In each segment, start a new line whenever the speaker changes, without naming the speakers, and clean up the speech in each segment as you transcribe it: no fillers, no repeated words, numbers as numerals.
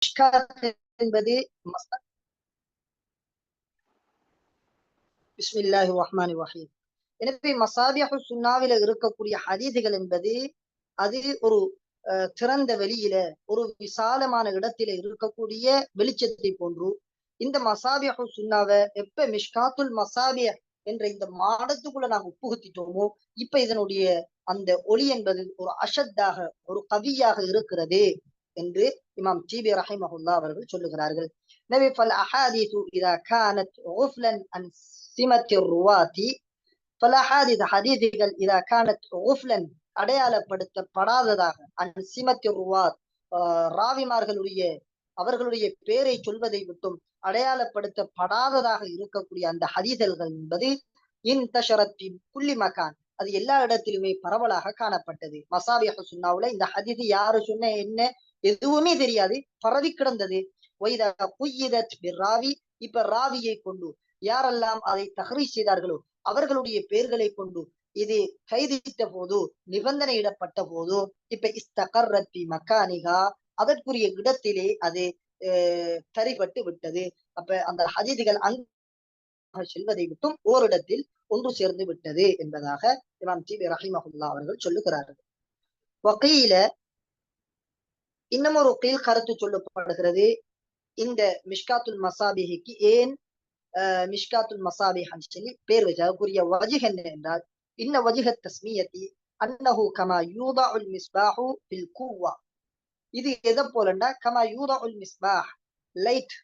என்பது பிஸ்மில்லாஹி ரஹ்மானி ரஹீம். எனவே மசாபிஹு சுன்னாவில இருக்கக்கூடிய ஹதீதுகள் என்பது அது ஒரு திறந்த வெளியில ஒரு விசாலமான இடத்தில இருக்கக்கூடிய வெளிச்சத்தை போன்று இந்த மசாபிஹு சுன்னாவை எப்ப மிஷ்காத்துல் மசாபிஹ் என்ற இந்த மாடத்துக்குள்ள நாங்க புகுத்திட்டோமோ இப்ப இதனுடைய அந்த ஒளி என்பது ஒரு அஷத்தாக ஒரு கவியாக இருக்கிறது என்று இமாம் தீபி ரஹிமஹுல்லாஹ் அவர்கள் சொல்லுகிறார்கள். எனவே ஃபல் அஹாதீது இதா கானத் உஃப்லன் அன் சிமத்திர் ருவாதி ஃபல் அஹாதீத் ஹதீதுகள் இதா கானத் உஃப்லன் அடையாளப்படுத்தப்படாததாக அன் சிமத்திர் ருவாத் ராவிமார்களுடைய அவர்களுடைய பேரை சொல்வதை விட்டும் அடையாளப்படுத்தப்படாததாக இருக்கக்கூடிய அந்த ஹதீதல்கள் என்பது இன்தஷரத் குல்லி மகான் அது எல்லா இடத்திலுமே பரவலாக காணப்பட்டது. மசாபிஹு சுன்னாவுல இந்த ஹதீது யாரு சொன்ன என்ன எதுவுமே தெரியாது, பரவி கிடந்தது. ராவி இப்ப ராவியை கொண்டு யாரெல்லாம் அதை தஹ்ரீஜ் செய்தார்களோ அவர்களுடைய பெயர்களை கொண்டு இது கைதிட்ட போது நிபந்தனையிடப்பட்ட போது இப்ப இஸ்தகர்ரத் பி மக்கானிகா அதற்குரிய இடத்திலே அது சரிபட்டு விட்டது. அப்ப அந்த ஹதீதுகள் அங்க செல்வதை விட்டும் ஓரிடத்தில் ஒன்று சேர்ந்து விட்டது என்பதாக இமாம் தீபி ரஹிமஹுல்லாஹ் அவர்கள் சொல்லுகிறார்கள். வகீல இன்னும் ஒரு கீழ் கருத்து சொல்லப்படுகிறது. இந்த மிஷ்காத்துல் மசாபிஹிக்கு ஏன் மிஷ்காத்துல் மசாபிஹ் சொல்லி பேர் வச்சக்கூடிய வஜிஹ் என்ன என்றால் இன்ன வஜிஹ தஸ்மியத்தி அன்னஹு கமா யூதஉல் மிஸ்பாஹு ஃபில் குவ்வா. இது எதை போலண்டா கமா யூதஉல் மிஸ்பாஹ் லைட்,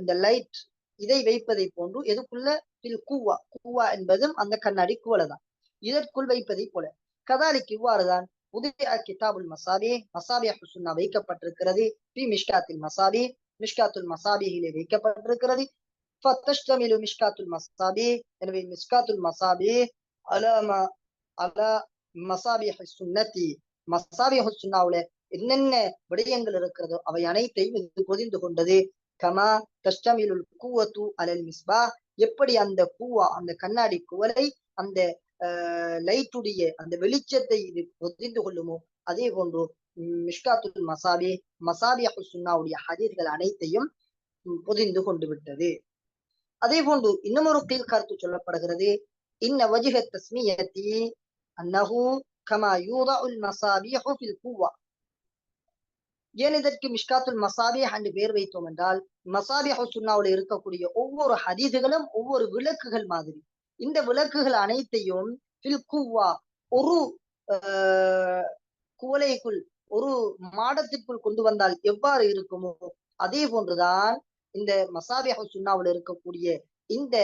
இந்த லைட் இதை வைப்பதை போன்று எதுக்குள்ள ஃபில் குவ்வா, குவ்வா என்பதும் அந்த கண்ணாடி குவலைதான், இதற்குள் வைப்பதை போல கதாலிக்கு இவ்வாறுதான் உதய கிதாபுல் மசாபி மசாபிஹு சுன்னா வைக்கப்பட்டிருக்கிறது. பி மிஷ்காத்துல் மசாபி மிஷ்காத்துல் மசாபிஹிலே வைக்கப்பட்டிருக்கிறது. ஃபதஷ்தமிலு மிஷ்காத்துல் மசாபி எனவே மிஷ்காத்துல் மசாபி அலா மசாபிஹு சுன்னதி மசாபிஹு சுன்னாவுல என்னென்ன விடயங்கள் இருக்கிறதோ அவை அனைத்தையும் இது பொதிந்து கொண்டது. கமா தஷ்தமிலுல் குவத்து அலல் மிஸ்பா எப்படி அந்த குவா அந்த கண்ணாடி குவலை அந்த லைட்டுடைய அந்த வெளிச்சத்தை இது பொதிந்து கொள்ளுமோ அதே போன்று மிஷ்காத்துல் மசாபி மசாபிஹு சுன்னாவுடைய ஹதீஸ்கள் அனைத்தையும் பொதிந்து கொண்டு விட்டது. அதே போன்று இன்னும் ஒரு கீழ் கருத்து சொல்லப்படுகிறது. இன்ன வஜிஹ தஸ்மியத்தி அன்னஹு கமா யூதஉல் மசாபிஹு ஃபில் குவ்வா. ஏன் இதற்கு மிஷ்காத்துல் மசாபிஹ் என்று பேர் வைத்தோம் என்றால் மசாபிஹு சுன்னாவுல இருக்கக்கூடிய ஒவ்வொரு ஹதீதுகளும் ஒவ்வொரு விளக்குகள் மாதிரி. இந்த விளக்குகள் அனைத்தையும் ஃபில் குவ்வா ஒரு குவலைக்குள் ஒரு மாடத்திற்குள் கொண்டு வந்தால் எவ்வாறு இருக்குமோ அதே போன்றுதான் இந்த மசாபிஹு சுன்னாவுல இருக்கக்கூடிய இந்த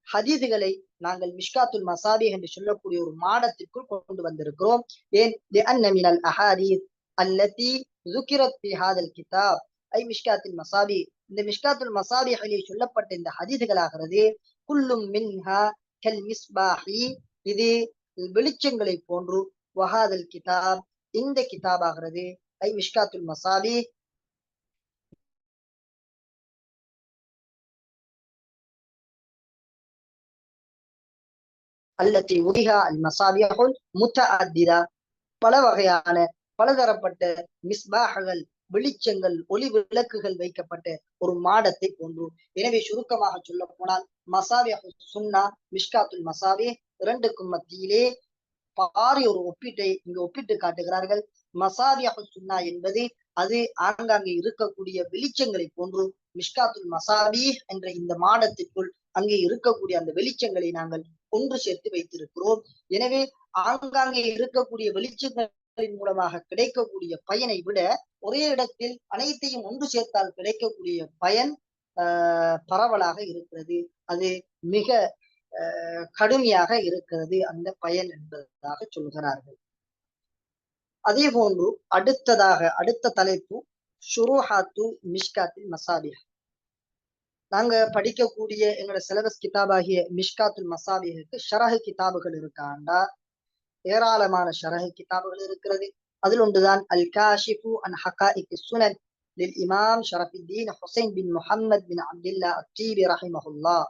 ஹதீதுகளை நாங்கள் மிஷ்காத்துல் மசாபிஹ் என்று சொல்லக்கூடிய ஒரு மாடத்திற்குள் கொண்டு வந்திருக்கிறோம். ஏன் லிஅன்ன மினல் அஹாதீஸ் அல்லதி ذكرت في هذا الكتاب ஐ மிஷ்காத்துல் மசாபி இந்த மிஷ்காத்துல் மசாபிஹிலே சொல்லப்பட்ட இந்த ஹதீதுகளாகிறது குல்லும் மின்ஹா கல் மிஸ்பாஹி இது வெளிச்சங்களை போன்று வஹாதல் கிதாப் இந்த கிதாபாகிறது ஐ மிஷ்காத்துல் மசாபி அல்லதி உதிஹா அல் மசாபிஹுல் முத்தஅத்திதா பல வகையான பலதரப்பட்ட மிஸ்பாஹ்கள் வெளிச்சங்கள் ஒளி விளக்குகள் வைக்கப்பட்ட ஒரு மாடத்தை போன்று. எனவே சுருக்கமாக சொல்ல போனால் மசாபிஹு சுன்னா மிஷ்காத்துல் மசாபி இரண்டுக்கும் மத்தியிலே பாரிய ஒரு ஒப்பீட்டை இங்கு ஒப்பிட்டு காட்டுகிறார்கள். மசாபிஹு சுன்னா என்பது அது ஆங்காங்கே இருக்கக்கூடிய வெளிச்சங்களை போன்று மிஷ்காத்துல் மசாபி என்ற இந்த மாடத்திற்குள் அங்கே இருக்கக்கூடிய அந்த வெளிச்சங்களை நாங்கள் ஒன்று சேர்த்து வைத்திருக்கிறோம். எனவே ஆங்காங்கே இருக்கக்கூடிய வெளிச்சங்கள் மூலமாக கிடைக்கக்கூடிய பயனை விட ஒரே இடத்தில் அனைத்தையும் ஒன்று சேர்த்தால் கிடைக்கக்கூடிய பயன் பரவலாக இருக்கிறது. அது மிக கடுமையாக இருக்கிறது அந்த பயன் என்பதாக சொல்கிறார்கள். அதே போன்று அடுத்த தலைப்பு ஷுரூஹாத்து மிஷ்காத்துல் மசாபிஹ். நாங்க படிக்கக்கூடிய எங்களோட சிலபஸ் கிதாபாகிய மிஷ்காத்துல் மசாபிஹுக்கு ஷரஹ் கிதாபுகள் இருக்காண்டா ஏராளமான ஷரஹ் கிதாபுகள் இருக்கிறது. அதில் ஒன்றுதான் அல் காஷிஃபு அன் ஹகாயிக் சுனன் லில் இமாம் ஷரஃபுத்தீன் ஹுசைன் பின் முஹம்மத் பின் அப்துல்லா அத்தீபி ரஹிமஹுல்லாஹ்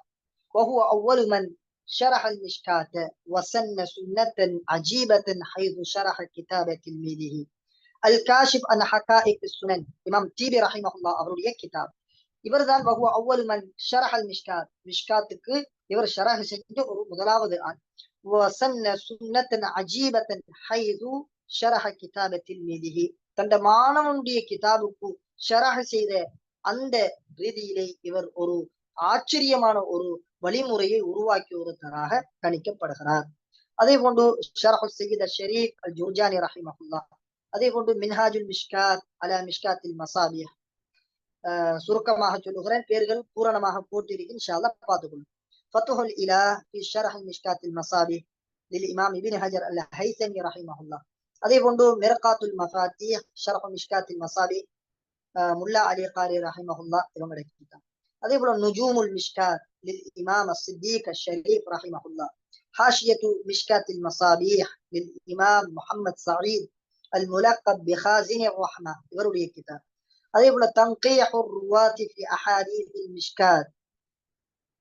وهو أول من شرح المشكاة وسن سنة عجيبة حيث شرح كتاب تلميذه அல் காஷிப் அன் ஹகாயிக் சுனன் இமாம் தீபி ரஹிமஹுல்லாஹ் அவருடைய கிதாப். இவர்தான் வஹுவ அவ்வல் மன் ஷரஹ் அல் மிஷ்காத், மிஷ்காத்துக்கு இவர் ஷரஹ் செஞ்ச ஒரு முதலாவது ஆள். வஸன்ன சுன்னத்தன் அஜீபத்தன் ஹைது ஷரஹ கிதாப திர்மிதிஹி, தந்த மாணவனுடைய கிதாபுக்கு ஷரஹ் செய்த அந்த ரீதியிலே இவர் ஒரு ஆச்சரியமான ஒரு வழிமுறையை உருவாக்கிய ஒருத்தராக கணிக்கப்படுகிறார். அதே போன்று ஷரஹு சய்யித் ஷரீப் அல் ஜுர்ஜானி ரஹிமஹுல்லாஹ், அதே போன்று மின்ஹாஜுல் மிஷ்காத் அலா மிஷ்காத்தில் மசாபிஹ், சுருக்கமாக சொல்லுகிறேன், பேர்கள் பூரணமாக போட்டிருக்கு, இன்ஷா அல்லாஹ் பார்த்துக்கொள்ளும். ஃபத்ஹுல் இலாஹ் ஃபி ஷர்ஹ் மிஷ்காத்தில் மசாபிஹ் லில் இமாம் இப்னு ஹஜர் அல் ஹைஸமி ரஹிமஹுல்லாஹ். அதே போன்று மிர்காத்துல் மஃபாத்திஹ் ஷர்ஹ் மிஷ்காத்தில் மசாபிஹ், முல்லா அலி காரி ரஹிமஹுல்லாஹ் இவங்களுடைய கிதாப். அதே போல நுஜூமுல் மிஷ்காத் லில் இமாம் அஸ்-சித்தீக் அஷ்-ஷரீஃப் ரஹிமஹுல்லாஹ், ஹாஷியத்து மிஷ்காத்தில் மசாபிஹ் லில் இமாம் முஹம்மத் சயீத் அல் முலக்கப் பிஹாஸின் ரஹ்மா இவருடைய கிதாப். அதே போல தன்கீஹுர் ருவாத்தி ஃபி அஹாதீஸில் மிஷ்காத்,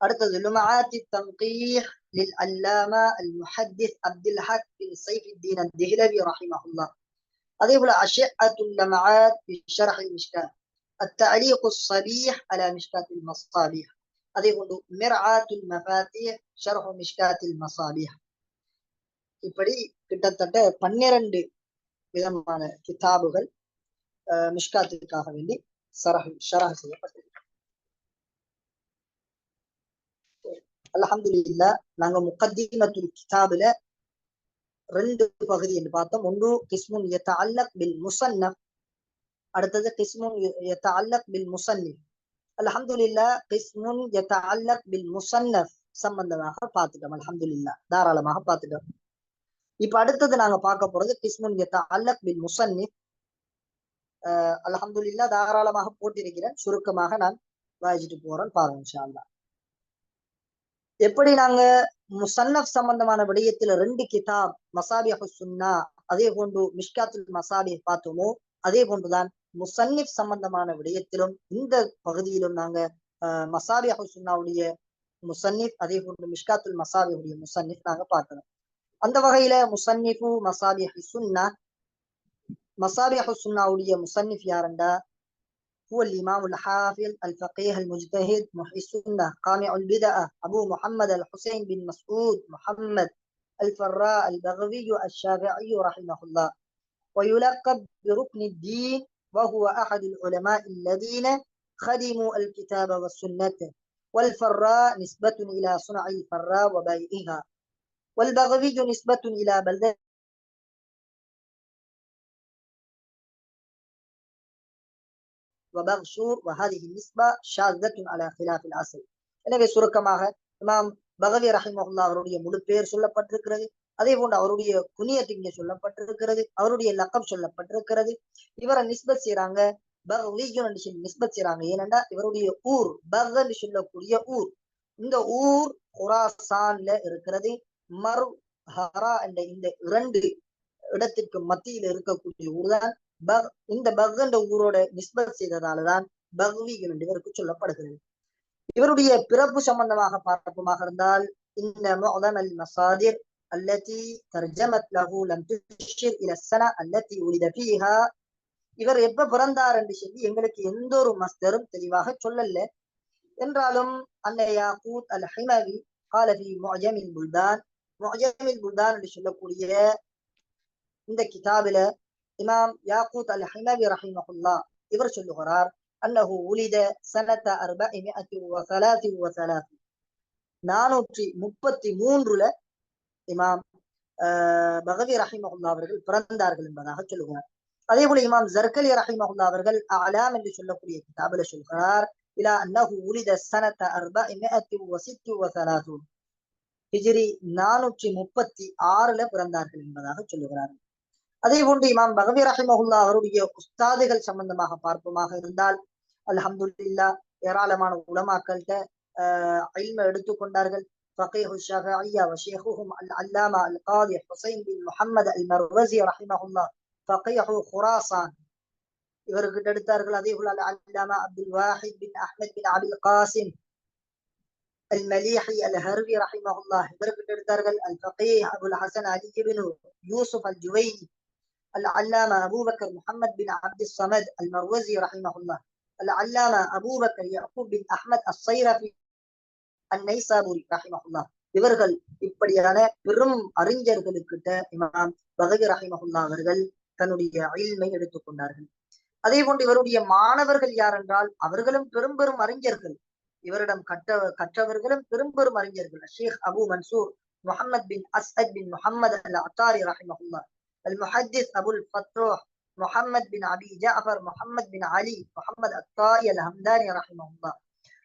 அடுத்தது லுமஆத்தி தன்கீஹ் லில் அல்லாமா அல் முஹத்திஸ் அப்துல் ஹக் பின் சைஃபுத்தீன் அத்-திஹ்லவி ரஹிமஹுல்லாஹ். அதே போல அஷ்அத்துல் லமஆத் ஃபி ஷர்ஹ் அல் மிஷ்காத், التعليق الصبيح على مشكاة المصابيح. அதே போன்று மிர்ஆத்துல் மஃபாத்திஹ் ஷர்ஹ் மிஷ்காத்தில் மசாபிஹ். இப்படி கிட்டத்தட்ட 12 விதமான கிதாபுகள் மிஷ்காத்துக்காக வேண்டி ஷரஹ் செய்யப்பட்டிருக்கு. அல்ஹம்துலில்லாஹ், நாங்க முகத்திமத்துல் கிதாபுல 2 பகுதி என்று பார்த்தோம். ஒன்று கிஸ்முன் யதஅல்லக் பில் முஸன்னஃப், அடுத்தது கிஸ்முன் யதஅல்லக் பில் முஸன்னிஃப். அல்ஹம்துலில்லாஹ், கிஸ்முன் யதஅல்லக் பில் முஸன்னஃப் சம்பந்தமாக பார்த்துட்டோம். அல்ஹம்துலில்லாஹ், தாராளமாக பார்த்துட்டோம். இப்ப அடுத்தது நாங்க பார்க்க போறது கிஸ்முன் யதஅல்லக் பில் முஸன்னிஃப். அல்ஹம்துலில்லாஹ், தாராளமாக போட்டிருக்கிறேன், சுருக்கமாக நான் வாசிட்டு போறேன், பாருங்க இன்ஷா அல்லாஹ். எப்படி நாங்க முஸன்னஃப் சம்பந்தமான விடயத்துல 2 கிதாப் மசாபிஹுஸ் சுன்னா அதே போன்று மிஷ்காத்துல் மசாபிஹ் பார்த்தோமோ, அதே போன்றுதான் முஸன்னிஃப் சம்பந்தமான விடயத்திலும் இந்த பகுதியிலும் நாங்க மசாபிஹுஸ் சுன்னாவுடைய முஸன்னிஃப் அதே போன்று மிஷ்காத்துல் மசாபிஹுடைய முஸன்னிஃப் நாங்க பார்க்கணும். அந்த வகையில முஸன்னிஃபு மசாபிஹுஸ் சுன்னா, மசாபிஹுஸ் சுன்னாவுடைய முஸன்னிஃப் யாருண்டா, هو الإمام الحافظ الفقيه المجتهد محي السنة قامع البدعة أبو محمد الحسين بن مسعود محمد الفراء البغوي الشافعي رحمه الله، ويلقب بركن الدين، وهو أحد العلماء الذين خدموا الكتاب والسنة. والفراء نسبة إلى صنع الفراء وبيعها، والبغوي نسبة إلى بلدة وبغشور، وهذه النسبة شاذة على خلاف الأصل. எனவே சுருக்கமாக இமாம் பகவி ரஹிமஹுல்லாஹ் அவருடைய முழு பேர் சொல்லப்பட்டிருக்கிறது. அதே போன்று அவருடைய குனியத் இங்கே சொல்லப்பட்டிருக்கிறது, அவருடைய லக்கப் சொல்லப்பட்டிருக்கிறது. இவரை நிஸ்பத் செய்யறாங்க பகவின்னு சொல்லி நிஸ்பத் செய்யறாங்க. ஏனென்றா இவருடைய ஊர் பகன்னு சொல்லக்கூடிய ஊர், இந்த ஊர் குராசான்ல இருக்கிறது. மர் ஹரா என்ற இந்த 2 இடத்திற்கு மத்தியில் இருக்கக்கூடிய ஊர் தான் பக். இந்த பக் என்ற ஊரோட நிஸ்பத் செய்ததாலதான் பக்வி என்று இவருக்கு சொல்லப்படுகிறது. இவருடைய பிறப்பு சம்பந்தமாக பார்ப்போமாக இருந்தால், இந்த முஅதம் அல் மசாதிர் அல்லதி தர்ஜமத் லஹு லம் துஷிர் இல ஸனா அல்லதி உலித ஃபீஹா, இவர் எப்ப பிறந்தார் என்று சொல்லி எங்களுக்கு எந்த ஒரு மஸ்தரும் தெளிவாக சொல்லல. என்றாலும் அந்த யாக்கூத் அல் ஹிமவி قال في معجم البلدان، معجم البلدان என்று சொல்லக்கூடிய இந்த கிதாபில இமாம் யாக்கூத் அல் ஹிமவி ரஹிமஹுல்லாஹ் இவர் சொல்லுகிறார், அன்னஹு உலித சனத 433, 433ல இமாம் பகவி ரஹிமஹுல்லாஹ் அவர்கள் பிறந்தார்கள் என்பதாக சொல்லுகிறார். அதே போல இமாம் ஜர்கலி ரஹிமஹுல்லாஹ் அவர்கள் அலாம் என்று சொல்லக்கூடிய கிதாபில சொல்கிறார், இலா அன்னஹு உலித சனத 436 ஹிஜ்ரி 436ல பிறந்தார்கள் என்பதாக சொல்லுகிறார்கள். அதே போன்று இமாம் பகவி ரஹிமஹுல்லாஹ் அவருடைய உஸ்தாதுகள் சம்பந்தமாக பார்ப்போமாக இருந்தால், அல்ஹம்துலில்லாஹ், ஏராளமான உலமாக்கள்கிட்ட இல்ம எடுத்துக்கொண்டார்கள். فقيه الشافعية وشيخهم العلامة القاضي حسين بن محمد المروزي رحمه الله فقيه خراسان இவர்கிட்ட எடுத்தார்கள். அதே போல அல்லாமா அப்துல் வாஹித் பின் அஹ்மத் பின் அபில் காசிம் அல் மலீஹி அல் ஹர்வி ரஹிமஹுல்லாஹ் இவர்கிட்ட எடுத்தார்கள். அல் ஃபகீஹ் அபுல் ஹசன் அலி இப்னு யூசுப் அல் ஜுவைனி العلامة أبو بكر محمد بن عبد الصمد المروزي رحمه الله، العلامة أبو بكر يعقوب بن أحمد الصيرفي النيسابوري رحمه الله. இவர்கள் இப்படியான பெரும் அறிஞர்களுக்கிட்ட இமாம் பகவி ரஹிமஹுல்லா அவர்கள் தன்னுடைய இல்மை எடுத்துக்கொண்டார்கள். அதே போன்று இவருடைய மாணவர்கள் யார் என்றால் அவர்களும் பெரும் பெரும் அறிஞர்கள். இவரிடம் கற்றவர்களும் பெரும் பெரும் அறிஞர்கள். ஷேக் அபு மன்சூர் முஹம்மத் பின் அஸ்அத் பின் முஹம்மது அல் அத்தாரி ரஹிமஹுல்லா, அல் முஹத்திஸ் அபுல் ஃபத்ரூஹ் முஹம்மத் பின் அபி ஜாஃபர் முஹம்மத் பின் அலி முஹம்மத் அத்தாரி அல் ஹம்தானி ரஹிமஹுல்லா,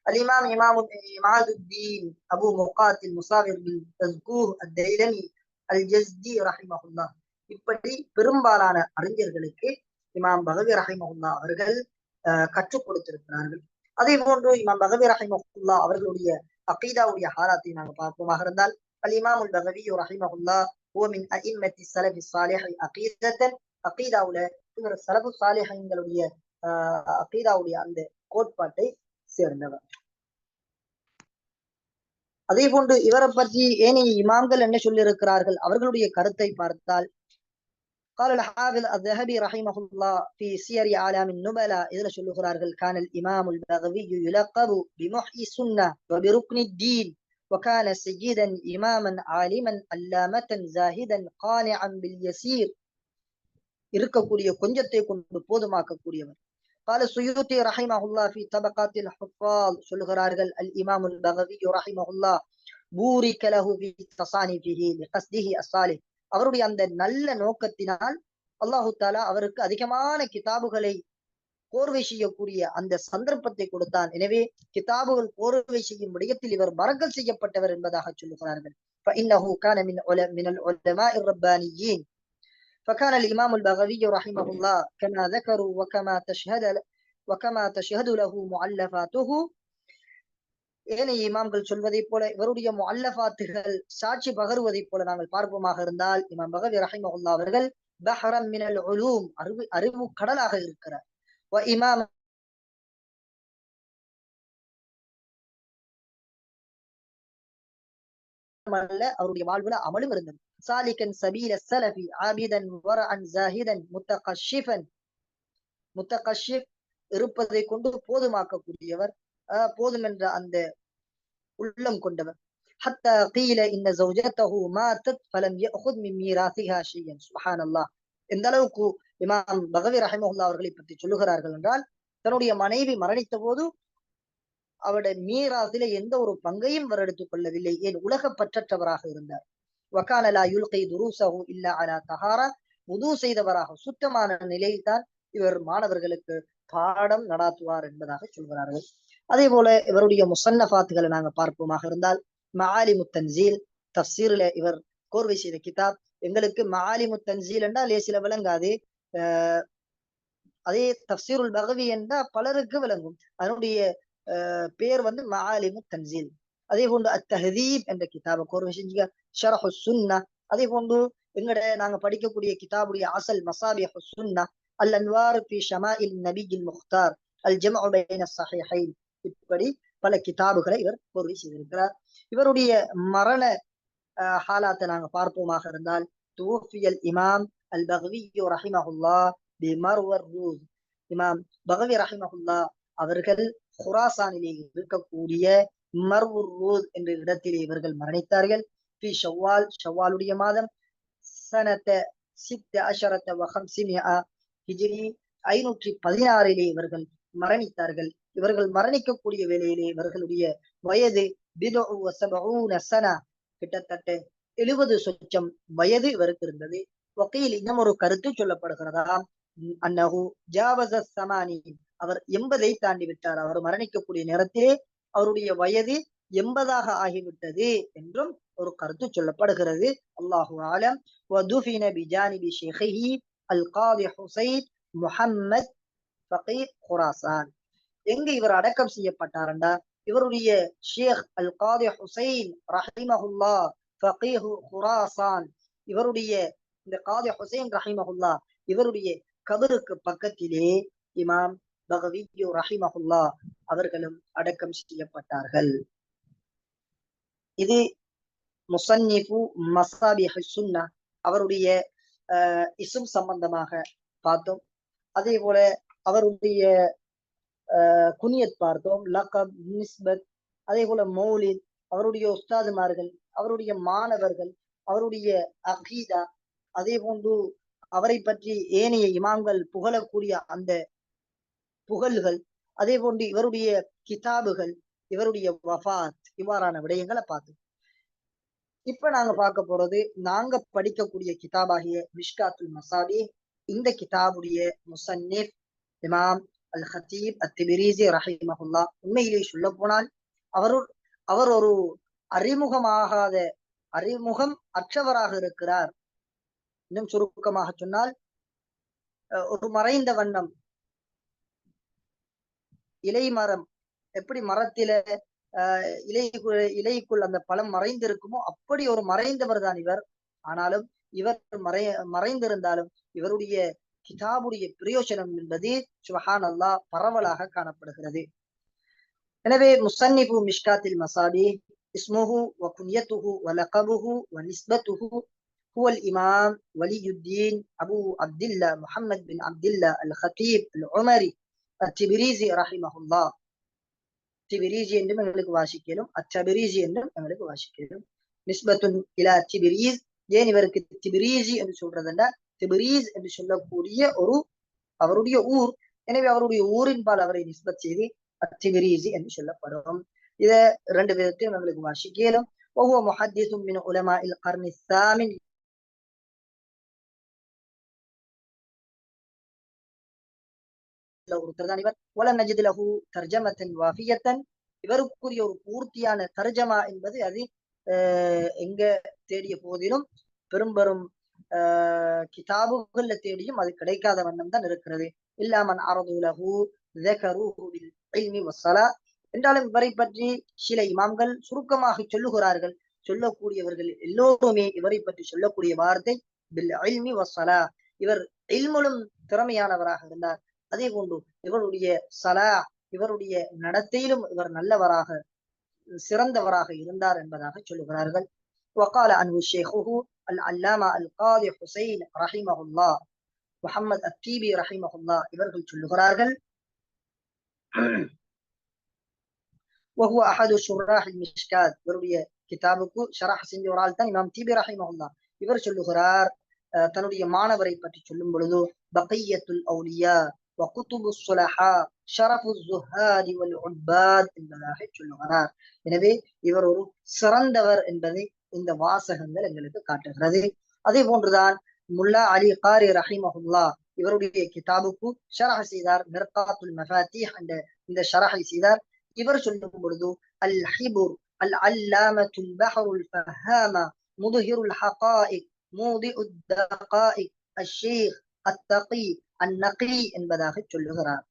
الإمام إمام عماد الدين أبو مقاتل مصابر بن تزكوه الديلمي الجزدي رحمه الله. இப்படி பெரும்பாலான அறிஞர்களுக்கு இமாம் பகவி ரஹிமஹுல்லா அவர்கள் கற்றுக் கொடுத்திருக்கிறார்கள். அதே போன்று இமாம் பகவி ரஹிமஹுல்லா அவர்களுடைய அகீதாவுடைய ஹாலாத்தை நாங்கள் பார்ப்போமாக இருந்தால், அல் இமாமுல் பகவி ரஹிமஹுல்லா ஹுவ மின் அஇம்மத்தி ஸலஃபி ஸாலிஹ் அகீதத்தன், அகீதாவுல இவர் ஸலஃபு ஸாலிஹீன்களுடைய அகீதாவுடைய அந்த கோட்பாட்டை சேர்ந்தவர். அதே போன்று இவரை பற்றி ஏனைய இமாம்கள் என்ன சொல்லியிருக்கிறார்கள் அவர்களுடைய கருத்தை பார்த்தால், قال الحافظ الذهبي رحمه الله في سير أعلام النبلاء إذا சொல்லுகிறார்கள் كان الإمام البغوي يلقب بمحيي السنة وبركن الدين وكان سيدا إماما عالما علامة زاهدا قانعا باليسير, இருக்கக்கூடிய கொஞ்சத்தை கொண்டு போதுமாக்கக்கூடியவர். قال السيوطي رحمه الله في طبقات الحفاظ சொல்லுகிறார்கள் الإمام البغوي رحمه الله بورك له في تصانيفه لقصده الصالح, அவருடைய அந்த நல்ல நோக்கத்தினால் அல்லாஹு தாலா அவருக்கு அதிகமான கிதாபுகளை கோர்வை செய்யக்கூடிய அந்த சந்தர்ப்பத்தை கொடுத்தான். எனவே கிதாபுகள் கோர்வை செய்யும் விடயத்தில் இவர் பரக்கத் செய்யப்பட்டவர் என்பதாக சொல்லுகிறார்கள். فإنه كان من العلماء الربانيين. فكان الإمام البغوي رحمه الله كما ذكروا وكما تشهد له مؤلفاته, ஏனைய இமாம்கள் சொல்வதை போல இவருடைய முஅல்லஃபாத்துகள் சாட்சி பகருவதை போல நாங்கள் பார்ப்போமாக இருந்தால், இமாம் பகவி ரஹிமஹுல்லா அவர்கள் பஹ்ரம் மினல் உலூம், அறிவு கடலாக இருக்கிறார். வ இமாம் அவருடைய வாழ்வுல அமலும் இருந்தது. சாலிகன் சபீல ஸலஃபி ஆபிதன் வரஅன் ஜாஹிதன் முத்தகஷ்ஷிஃபன், முத்தகஷ்ஷிஃப் இருப்பதை கொண்டு போதுமாக்கக்கூடியவர், போதும் என்ற அந்த உள்ளம் கொண்டவர். حتى قيل إن زوجته ماتت فلم يأخذ من ميراثها شيئا. سبحان الله. இந்த அளவுக்கு இமாம் பகவி ரஹிமஹுல்லா அவர்களை பற்றி சொல்லுகிறார்கள் என்றால், தன்னுடைய மனைவி மரணித்த போது அவருடைய மீராசில எந்த ஒரு பங்கையும் அவர் எடுத்துக் கொள்ளவில்லை. ஏன் உலக பற்றற்றவராக இருந்தார். وكان لا يلقي دروسه إلا على طهارة, வுது செய்தவராக சுத்தமான நிலையில் தான் இவர் மாணவர்களுக்கு பாடம் நடாத்துவார் என்பதாக சொல்கிறார்கள். அதே போல இவருடைய முசன்னஃபாத்துகளை நாங்க பார்ப்போமாக இருந்தால், மஆலிமு தன்சீல் தஃப்சீர்ல இவர் கோர்வை செய்த கிதாப். எங்களுக்கு மஆலிமு தன்சீல் என்றால் லேசில விளங்காது, அதே தஃப்சீருல் பகவி என்றால் பலருக்கு விளங்கும். அதனுடைய பேர் மஆலிமு தன்சீல். அதே போன்று அத்தஹதீப் என்ற கிதாபை கோர்வை செஞ்சுங்க. ஷரஹு சுன்னா, அதே போன்று எங்கட நாங்க படிக்கக்கூடிய கிதாபுடைய அசல் மசாபிஹு சுன்னா, அல் அன்வார் ஃபி ஷமாஇல் நபியில் முக்தார், அல் ஜம்உ பைன ஸஹீஹைன், இப்படி பல கிதாபுகளை இவர் கோர்வை செய்திருக்கிறார். இவருடைய மரண ஹாலாத்தை நாங்க பார்ப்போமாக இருந்தால், தூஃபியல் இமாம் அல் பகவி ரஹிமஹுல்லா பிமர்வர் ரூஸ், இமாம் பகவி ரஹிமஹுல்லா அவர்கள் குராசானிலே இருக்கக்கூடிய மர்வுர் ரூஸ் என்ற இடத்திலே இவர்கள் மரணித்தார்கள். ஃபி ஷவ்வால், ஷவ்வாலுடைய மாதம், சனத 16 ஹிஜ்ரி 516 இவர்கள் மரணித்தார்கள். இவர்கள் மரணிக்கக்கூடிய வேளையிலே இவர்களுடைய வயது 70 கிட்டத்தட்ட 70 சொச்சம் வயது இவருக்கு இருந்தது. வக்கீல் இன்னும் ஒரு கருத்து சொல்லப்படுகிறதாம், அன்னஹு ஜாவஸ ஸமானீன், அவர் 80 தாண்டி விட்டார். அவர் மரணிக்கக்கூடிய நேரத்திலே அவருடைய வயது 80 ஆகிவிட்டது என்றும் ஒரு கருத்து சொல்லப்படுகிறது. அல்லாஹு ஆலம். வதுஃபின பிஜானிபி ஷேഖிஹி அல் காதி ஹுசைன் முஹம்மத் ஃபகீஹ் குராசான். எங்க இவர் அடக்கம் செய்யப்பட்டார்டா, இவருடைய ஷேக் அல் காதி ஹுசைன் ரஹிமஹுல்லா ஃபகீஹ் குராசான், இவருடைய இந்த காதி ஹுசைன் ரஹிமஹுல்லா இவருடைய கபருக்கு பக்கத்திலே இமாம் பகவி ரஹிமஹுல்லா அவர்களும் அடக்கம் செய்யப்பட்டார்கள். இது முஸன்னிஃபு மஸாபிஹ் சுன்னா அவருடைய இசும் சம்பந்தமாக பார்த்தோம். அதே போல அவருடைய குனியத் பார்த்தோம், லகப், நிஸ்பத், அதே போல மௌலித், அவருடைய உஸ்தாதுமார்கள், அவருடைய மாணவர்கள், அவருடைய அகீதா, அதே போன்று அவரை பற்றி ஏனைய இமாம்கள் புகழக்கூடிய அந்த புகழ்கள், அதே போன்று இவருடைய கிதாபுகள், இவருடைய வஃபாத், இவ்வாறான விடயங்களை பார்த்தோம். இப்ப நாங்க பார்க்க போறது நாங்க படிக்கக்கூடிய கிதாபாகிய மிஷ்காத்துல் மசாபி. இந்த கிதாபுடைய முசன்னிஃப் இமாம் அல் ஹத்தீப் அத்திபிரிசி ரஹிமஹுல்லா. உண்மையிலே சொல்ல போனால் அவர் ஒரு அறிமுகம் அற்றவராக இருக்கிறார். இன்னும் சுருக்கமாக சொன்னால், ஒரு மறைந்த வண்ணம் இலை மரம் எப்படி மரத்தில இலைக்குள் அந்த பழம் மறைந்திருக்குமோ அப்படி ஒரு மறைந்தவர் தான் இவர். ஆனாலும் இவர் மறைந்திருந்தாலும் இவருடைய கிதாபுடைய பிரயோஜனம் என்பது சுபஹான் அல்லாஹ் பரவலாக காணப்படுகிறது. எனவே முஸன்னிஃபு மிஷ்காத்தில் மசாபி இஸ்முஹு வ குன்யத்துஹு வ லகபுஹு வ நிஸ்பத்துஹு ஹுவல் இமாம் வலியுத்தீன் அபு அப்துல்லா முஹம்மத் பின் அப்துல்லா அல் ஹத்தீப் அல் உமரி அத்திபிரிசி ரஹிமஹுல்லாஹ். திபிரிஜி என்றும் எங்களுக்கு வாசிக்கலும், அச்சபிரிஜி என்றும் எங்களுக்கு வாசிக்கலும். நிஸ்பத்துன் இலா திபிரீஸ். ஏன் இவருக்கு திபிரிஜி என்று சொல்றதுன்னா, திபிரீஸ் என்று சொல்லக்கூடிய ஒரு அவருடைய ஊர். எனவே அவருடைய ஊரின் பால் அவரை நிஸ்பத் செய்து அத்திபிரிஜி என்று சொல்லப்படும். இத ரெண்டு விதத்தையும் எங்களுக்கு வாசிக்கலும். وهو محدث من علماء القرن الثامن. இவருக்குரிய ஒரு பூர்த்தியான தர்ஜமா என்பது அது எங்க தேடிய போதிலும் பெரும்பெரும் கிதாபுகள்ல தேடியும் அது கிடைக்காத வண்ணம் தான் இருக்கிறது. இல்லாமன் அரதுலஹு என்றாலும் இவரை பற்றி சில இமாம்கள் சுருக்கமாக சொல்லுகிறார்கள். சொல்லக்கூடியவர்கள் எல்லோருமே இவரை பற்றி சொல்லக்கூடிய வார்த்தை பில் இல்மி வஸ்ஸலா. இவர் இல்முலும் திறமையானவராக இருந்தார். அதே போன்று இவருடைய சலா, இவருடைய நடத்தையிலும் இவர் நல்லவராக சிறந்தவராக இருந்தார் என்பதாக சொல்லுகிறார்கள். وقال عنه شيخه العلامة القاضي حسين رحمه الله முஹம்மத் அத்தீபி ரஹிமஹுல்லா இவர்கள் சொல்லுகிறார்கள். وهو أحد شراح المشكات. இவருடைய கிதாபுக்கு ஷரஹ் செஞ்ச ஒரு ஆள் தான் இமாம் தீபி ரஹிமஹுல்லா. இவர் சொல்லுகிறார், தன்னுடைய மாணவரை பற்றி சொல்லும் பொழுது, பகியத்துல் அவுலியா வ குதுபுஸ் சுலஹா ஷரஃபுஸ் ஸுஹாதி வல் உபாத் என்பதாக சொல்லுகிறார். எனவே இவர் ஒரு சிறந்தவர் என்பதை இந்த வாசகங்கள் எங்களுக்கு காட்டுகிறது. அதே போன்றுதான் முல்லா அலி காரி ரஹிமஹுல்லா இவருடைய கிதாபுக்கு ஷரஹ் செய்தார். மிர்காத்துல் மஃபாத்திஹ் என்ற இந்த ஷரஹை செய்தார். இவர் சொல்லும் பொழுது அல் ஹிபுர் அல் அல்லாமத்துல் பஹருல் ஃபஹாமா முதுஹிருல் ஹகாயிக் மூதிஉத் தகாயிக் அஷ்ஷேக் அத்தகி அந்நகி என்பதாக சொல்லுகிறார்.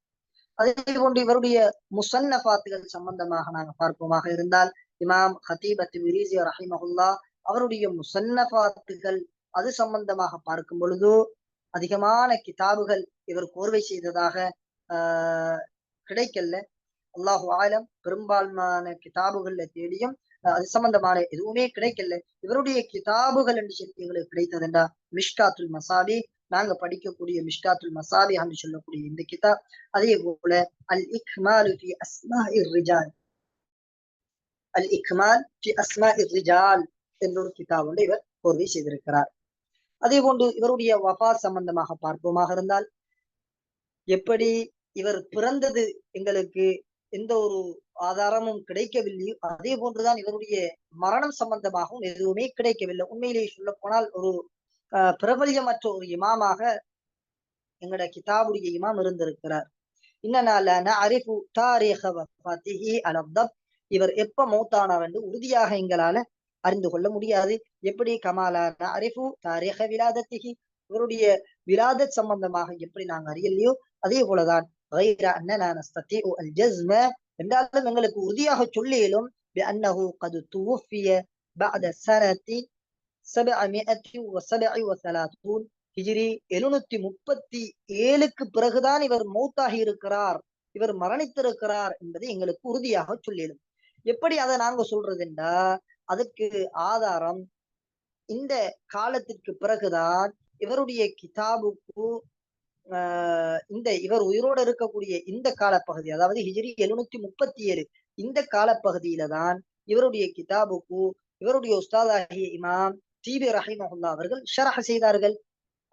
அதே போன்று இவருடைய முசன்னஃபாத்துகள் சம்பந்தமாக நாங்கள் பார்ப்போமாக இருந்தால், இமாம் ஹத்தீப் அத்திபிரிசி ரஹிமஹுல்லா அவருடைய முசன்னஃபாத்துகள் அது சம்பந்தமாக பார்க்கும் பொழுது அதிகமான கிதாபுகள் இவர் கோர்வை செய்ததாக கிடைக்கல. அல்லாஹு ஆலம் பெரும்பான்மையான கிதாபுகள்ல தேடியும் அது சம்பந்தமான எதுவுமே கிடைக்கல. இவருடைய கிதாபுகள் என்று சொல்லி எங்களுக்கு கிடைத்ததுண்டா மிஷ்காத்துல் மசாபி. நாங்க படிக்கக்கூடிய மிஷ்காத்துல் மசாபி என்று சொல்லக்கூடிய இந்த கிதாப். அதே போல அல் இக்மால் ஃபி அஸ்மாஇர் ரிஜால், அல் இக்மால் ஃபி அஸ்மாஇர் ரிஜால் என்ற ஒரு கிதாப் ஒன்று இவர் கோர்வை செய்திருக்கிறார். அதே போன்று இவருடைய வஃபாத் சம்பந்தமாக பார்ப்போமாக இருந்தால், எப்படி இவர் பிறந்தது எங்களுக்கு எந்த ஒரு ஆதாரமும் கிடைக்கவில்லையோ அதே போன்றுதான் இவருடைய மரணம் சம்பந்தமாகவும் எதுவுமே கிடைக்கவில்லை. உண்மையிலேயே சொல்ல போனால் ஒரு பிரபல்யமற்ற ஒரு இமாமாக எங்கட கிதாபுடைய இமாம் இருந்திருக்கிறார். இவர் எப்ப மௌத்தானார் என்று உறுதியாக எங்களால அறிந்து கொள்ள முடியாது. எப்படி கமாலான அரிஃபு தாரீஹ விலாதத்திஹி, இவருடைய விலாதத் சம்பந்தமாக எப்படி நாங்கள் அறியலையோ அதே போலதான் என்றாலும் எங்களுக்கு உறுதியாக சொல்லியலும் பிஅன்னஹு கத் துவஃபிய பஅத ஸனதி 737 ஹிஜ்ரி 737க்கு பிறகுதான் இவர் மௌத்தாகி இருக்கிறார், இவர் மரணித்திருக்கிறார் என்பதை எங்களுக்கு உறுதியாக சொல்லியலும். எப்படி அதை நாங்க சொல்றதுண்டா, அதுக்கு ஆதாரம் இந்த காலத்திற்கு பிறகுதான் இவருடைய கிதாபுக்கு இந்த இவர் உயிரோடு இருக்கக்கூடிய இந்த காலப்பகுதி, அதாவது ஹிஜ்ரி 737 இந்த காலப்பகுதியில தான் இவருடைய கிதாபுக்கு இவருடைய உஸ்தாதாகிய இமாம் தீபி ரஹிமஹுல்லா அவர்கள் ஷரஹ் செய்தார்கள்.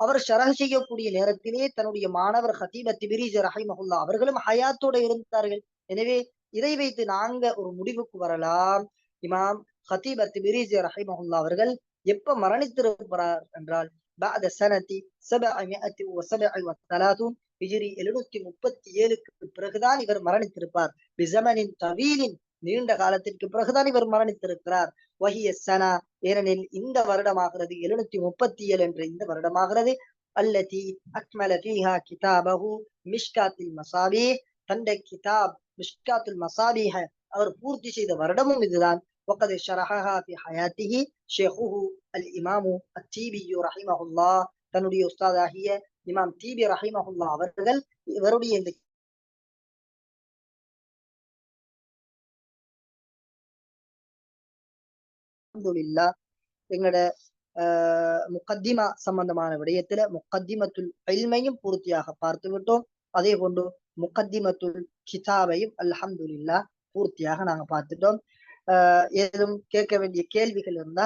அவர் ஷரஹ் செய்யக்கூடிய நேரத்திலே தன்னுடைய மாணவர் ஹதீப் திபிரிஸ் ரஹிமஹுல்லா அவர்களும் ஹயாத்தோட இருந்தார்கள். எனவே இதை வைத்து நாங்க ஒரு முடிவுக்கு வரலாம். இமாம் ஹதீப் திபிரிஸ் ரஹிமஹுல்லா அவர்கள் எப்ப மரணித்திருக்கிறார் என்றால் بعد سنة 737 ஹிஜ்ரி 737க்கு பிறகுதான் இவர் மரணித்திருப்பார். பிஸமனின் தவீலின் நீண்ட காலத்திற்கு பிறகுதான் இவர் மரணித்திருக்கிறார். வஹிய சனா ஏனெனில் இந்த வருடமாகிறது 737 என்ற இந்த வருடமாகிறது. அல்லதி அக்மல ஃபீஹா கிதாபஹு மிஷ்காத்துல் மசாபீஹ் தன்னுடைய கிதாப் மிஷ்காத்துல் மசாபீஹ அவர் பூர்த்தி செய்த வருடமும் இதுதான். وقد شرحها في حياته شيخه الإمام التيبي رحمه الله தன்னுடைய உஸ்தாதாகிய இமாம் தீபி ரஹிமஹுல்லா அவர்கள் இவருடைய இந்த அல்ஹம்துலில்லாஹ் எங்களோட முகத்திமா சம்பந்தமான விடயத்துல முகத்திமத்துல் இல்மையும் பூர்த்தியாக பார்த்து விட்டோம். அதே போன்று முகத்திமத்துல் கிதாபையும் அல்ஹம்துலில்லாஹ் பூர்த்தியாக நாங்க பார்த்துட்டோம். ஏதும் கேட்க வேண்டிய கேள்விகள் இருந்தா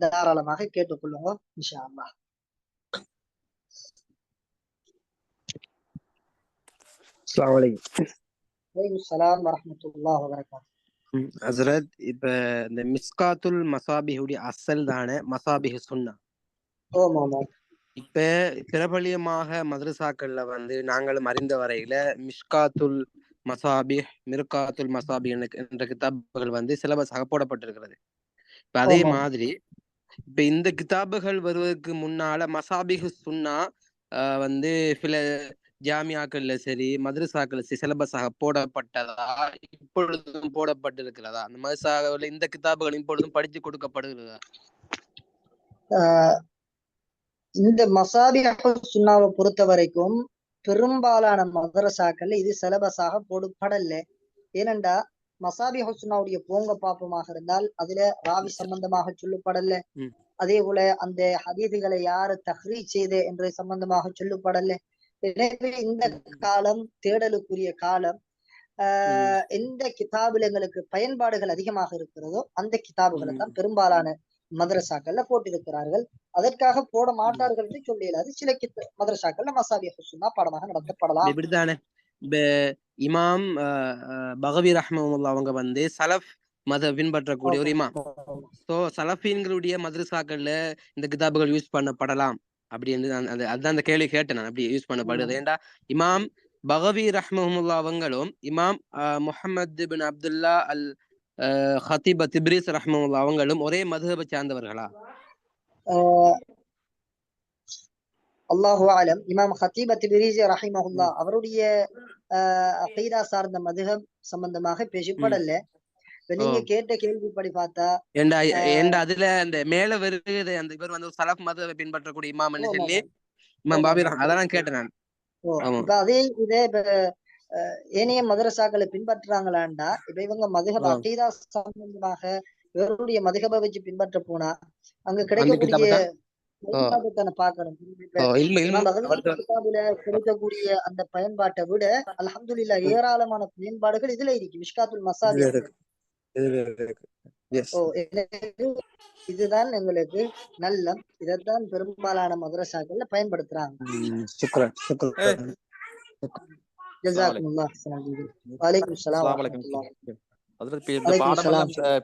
தாராளமாக கேட்டுக்கொள்ளுங்க இன்ஷா அல்லாஹ்.
அஸ்ஸலாமு அலைக்கும்.
வலைக்கும் ஸலாம் வரஹ்மத்துல்லாஹி வபரகாத்துஹு.
ஹஸ்ரத், இப்ப இந்த மிஸ்காத்துல் மசாபிஹுடைய அசல் தானே மசாபிஹ் சுன்னா.
ஆமாம்.
இப்ப பிரபலியமாக மதரசாக்கள்ல நாங்களும் அறிந்த வரையில மிஷ்காத்துல் மசாபிஹ் மிர்காத்துல் மசாபி என்ற கிதாபுகள் சிலபஸாக போடப்பட்டிருக்கிறது. இப்ப அதே மாதிரி இப்ப இந்த கிதாபுகள் வருவதற்கு முன்னால மசாபிஹ் சுன்னா சில ஜாமியாக்கள்ல சரி மதரசாக்கள் சிலபஸாக போடப்பட்டதா இப்பொழுதும் போடப்பட்டிருக்கிறதா? அந்த மதரசாவில் இந்த கிதாபுகள் இப்பொழுதும் படித்து கொடுக்கப்படுகிறதா?
இந்த மசாபிஹ் சுன்னாவை பொறுத்த வரைக்கும் பெரும்பாலான மதரசாக்கள் இது சிலபஸாக போடப்படல. ஏனென்றா மசாபிஹ் சுன்னாவுடைய போங்க பாப்பமாக இருந்தால் அதுல ராவி சம்பந்தமாக சொல்லப்படல. அதே போல அந்த ஹதீதுகளை யாரு தஹ்ரீஜ் செய்த என்ற சம்பந்தமாக சொல்லப்படல. எனவே இந்த காலம் தேடலுக்குரிய காலம். எந்த கிதாபுல எங்களுக்கு பயன்பாடுகள் அதிகமாக இருக்கிறதோ அந்த கிதாபுகளை தான் பெரும்பாலான மதரசாக்கள்ல போட்டிருக்கிறார்கள். அதற்காக போட மாட்டார்கள் என்று சொல்லிடாது. சில மதரசாக்கள்ல மசாபிஹ் சுன்னா பாடமாக நடத்தப்படலாம்.
இப்படித்தானே இமாம் பகவி ரஹ்மத்துல்லாஹி அவங்க சலஃப் மத பின்பற்றக்கூடிய ஒரு இமாம். சோ சலஃபீன்களுடைய மதரசாக்கள்ல இந்த கிதாபுகள் யூஸ் பண்ணப்படலாம் அப்படி அதுதான் அந்த கேள்வி கேட்டேன் நான். அப்படி யூஸ் பண்ணப்படுது. ஏண்டா இமாம் பகவி ரஹ்மத்துல்லாஹி அவங்களும் இமாம் முஹம்மது பின் அப்துல்லா அல் ஹதீப் திப்ரிஸ் ரஹ்மத்துல்லாஹி அவங்களும் ஒரே மதுஹபை சார்ந்தவர்களா?
அல்லாஹு ஆலம். இமாம் ஹதீப் திப்ரிஸ் ரஹிமஹுல்லா அவருடைய அகீதா சார்ந்த மதுஹப் சம்பந்தமாக பேசப்படல. நீங்க கேட்ட கேள்விப்படி பார்த்தா
அதுல அந்த மேல வருது அந்த இவர் ஒரு சலஃப் மதுஹபை பின்பற்றக்கூடிய இமாம்னு சொல்லி இமாம் பாபி அதான் கேட்டேன் நான்.
இப்ப அதே இதே இப்ப ஏனைய மதரசாக்களை பின்பற்றுறாங்களாண்டா இப்ப இவங்க மதுஹப் அகீதா சம்பந்தமாக இவருடைய மதுஹபை வச்சு பின்பற்ற போனா அங்க கிடைக்கக்கூடிய பார்க்கணும். கிடைக்கக்கூடிய அந்த பயன்பாட்டை விட அல்ஹம்துலில்லாஹ் ஏராளமான பயன்பாடுகள் இதுல இருக்கு. மிஷ்காத்துல் மசாபி இதுதான் எங்களுக்கு நல்ல. இதைத்தான் பெரும்பாலான மதரசாக்கள்ல பயன்படுத்துறாங்க.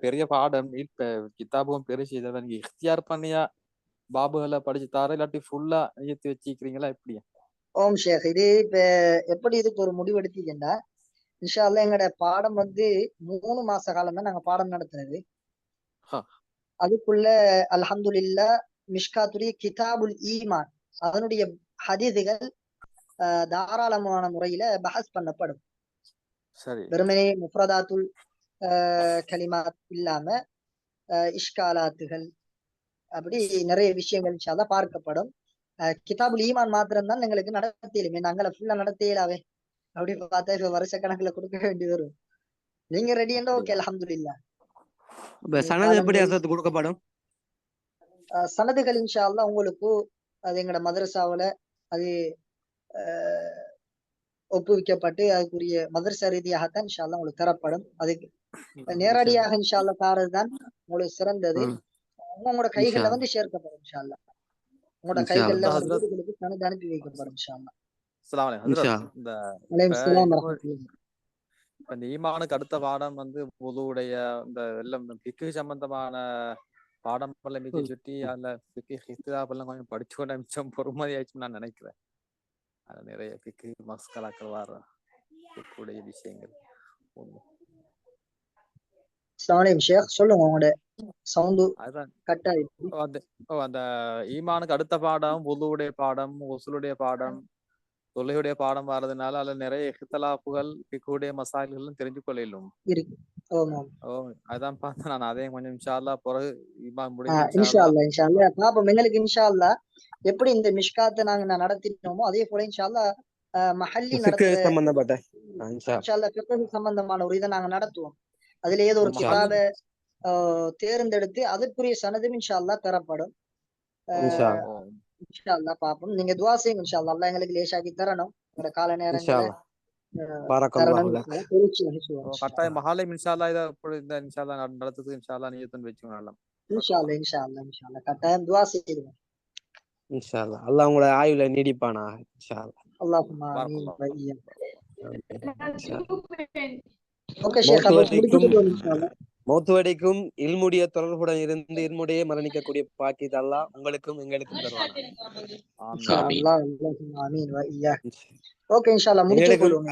பெரிய பாடம் இப்ப கிதாபும் பெருசு. இதை நீங்க இக்தியார் பண்ணியா பாபுகளை படிச்சு தார இல்லாட்டி ஃபுல்லா ஏத்தி வச்சுக்கிறீங்களா எப்படியா?
ஓம் ஷேக், இது இப்ப எப்படி இதுக்கு ஒரு முடிவெடுத்தீங்கன்னா இன்ஷா அல்லாஹ் எங்களோட பாடம் 3 மாச காலம் தான் நாங்க பாடம் நடத்துறது. அதுக்குள்ள அல்ஹம்துலில்லாஹ் மிஷ்காத்துடைய கிதாபுல் ஈமான் அதனுடைய ஹதீதுகள் தாராளமான முறையில பஹஸ் பண்ணப்படும். வெறுமனே முஃப்ரதாத்துல் கலிமாத் இல்லாம இஷ்காலாத்துகள் அப்படி நிறைய விஷயங்கள் இன்ஷா அல்லாஹ் பார்க்கப்படும். கிதாபுல் ஈமான் மாத்திரம் தான் எங்களுக்கு நடத்தியலுமே. நாங்கள ஃபுல்லா நடத்தியலாவே அப்படி பார்த்தா இப்ப வருஷ கணக்குல கொடுக்க வேண்டி வரும். நீங்க ரெடியா? ஓகே அல்ஹம்துலில்லாஹ்.
சனது எப்படி கொடுக்கப்படும்?
சனதுகள் இன்ஷா அல்லாஹ் உங்களுக்கு அது எங்கட மதரசாவுல அது ஒப்புவிக்கப்பட்டு அதுக்குரிய மதரசா ரீதியாகத்தான் இன்ஷா அல்லாஹ் உங்களுக்கு தரப்படும். அதுக்கு நேரடியாக இன்ஷா அல்லாஹ் தாரதுதான் உங்களுக்கு சிறந்தது. உங்களோட கைகள்ல வந்து சேர்க்கப்படும் இன்ஷா அல்லாஹ். உங்களோட கைகள்ல வீடுகளுக்கு தனது அனுப்பி வைக்கப்படும் இன்ஷா அல்லாஹ்.
இந்த ஈமானுக்கு அடுத்த பாடம் வந்து பொதுவுடைய இந்த எல்லாம் பிக்கு சம்பந்தமான பாடம் எல்லாம் மிக சுற்றி அதுல பிக்கு ஹிஸ்தாப் எல்லாம் கொஞ்சம் படிச்சு கொண்ட மிச்சம் பொறுமதி ஆயிடுச்சுன்னு நான் நினைக்கிறேன். அது நிறைய பிக்கு மஸ்கலாக்கள் வர பிக்குடைய விஷயங்கள்.
சொல்லுங்க உங்களோட சவுண்ட் கட் ஆயிடுச்சு.
அந்த ஈமானுக்கு அடுத்த பாடம் பொதுவுடைய பாடம் உசுலுடைய பாடம் தொல்லையுடைய பாடம் வர்றதுனால அதுல நிறைய இஹ்திலாஃபுகள் பிக்குடைய மசாயில்களும் தெரிஞ்சு கொள்ளும்
இருக்கு.
அதான் பார்த்தேன் நான். அதையும் கொஞ்சம் இன்ஷா அல்லாஹ் பிறகு ஈமான்
இன்ஷா அல்லாஹ் பாப்போம். எங்களுக்கு இன்ஷா அல்லாஹ் எப்படி இந்த மிஷ்காத்தை நாங்க நடத்தினோமோ அதே போல இன்ஷா அல்லாஹ் மஹல்லி நடத்துற
சம்பந்தப்பட்ட
இன்ஷா அல்லாஹ் ஃபிக்ஹ் சம்பந்தமான ஒரு இதை நாங்க நடத்துவோம். அதுல ஏதோ ஒரு கிதாபை தேர்ந்தெடுத்து அதற்குரிய சனதும் இன்ஷா அல்லாஹ் தரப்படும். இன்ஷா அல்லாஹ் பாப்போம். நீங்க துஆ செய்யுங்க இன்ஷா அல்லாஹ். அல்லாஹ் எங்களுக்கு லேசாக்கி தரணும். உங்க கால நேரங்கள
கட்டாயம் மஹாலை இன்ஷா அல்லாஹ் இத இந்த இன்ஷா அல்லாஹ் நடத்துது இன்ஷா அல்லாஹ் நியத்தன் வெச்சுங்க.
இன்ஷா அல்லாஹ் கட்டாயம் துஆ செய்யுங்க
இன்ஷா அல்லாஹ். அல்லாஹ் உங்களோட ஆயுளை நீடிப்பானா இன்ஷா அல்லாஹ்.
அல்லாஹும்ம ஆமீன் வ இய்யா.
ஓகே ஷேக், அப்ப முடிச்சுடுவோம் இன்ஷா அல்லாஹ். மௌத் வரைக்கும் இல்முடைய தொடர்புடன் இருந்து இல்முடைய மரணிக்கக்கூடிய பாக்கியத்தை அல்லாஹ் உங்களுக்கும் எங்களுக்கும் தருவானா.
இன்ஷா அல்லாஹ். அல்லாஹும்ம ஆமீன் வ இய்யா. ஓகே இன்ஷா அல்லாஹ் முடிச்சுடுவோம்.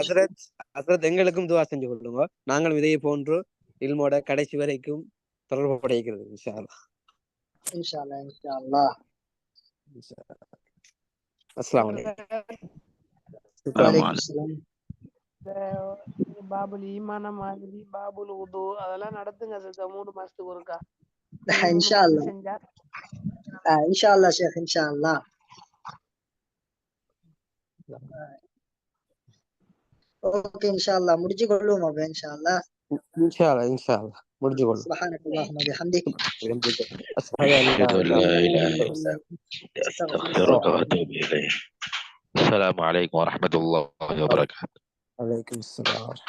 ஹஸ்ரத் எங்களுக்கும் துஆ செஞ்சு கொள்ளுங்க. நாங்களும் இதையே போன்று இல்மோட கடைசி வரைக்கும் தொடர்பு படைக்கிறது இன்ஷா அல்லாஹ்.
இன்ஷா அல்லாஹ். இன்ஷா அல்லாஹ்.
அஸ்ஸலாமு அலைக்கும்.
பாபுல் ஈமான மாதிரி பாபுல் உது அதெல்லாம் நடத்துங்க 3 மாசத்துக்கு ஒருக்கா.
இன்ஷா அல்லாஹ். இன்ஷா அல்லாஹ் ஷேக். இன்ஷா அல்லாஹ். ஓகே இன்ஷா அல்லாஹ் முடிச்சு கொள்ளுவோம் அப்ப இன்ஷா அல்லாஹ்.
இன்ஷா அல்லாஹ் முடிச்சு கொள்ளுவோம்.
சுப்ஹானல்லாஹி வ பிஹம்திஹி
அஷ்ஹது அன் லா இலாஹா இல்லல்லாஹ்
அஸ்தக்ஃபிருக வ அத்தூபு இலைஹ். அஸ்ஸலாமு அலைக்கும் வரஹ்மத்துல்லாஹி வபரகாத்துஹு.
வலைக்கும் அஸ்ஸலாம்.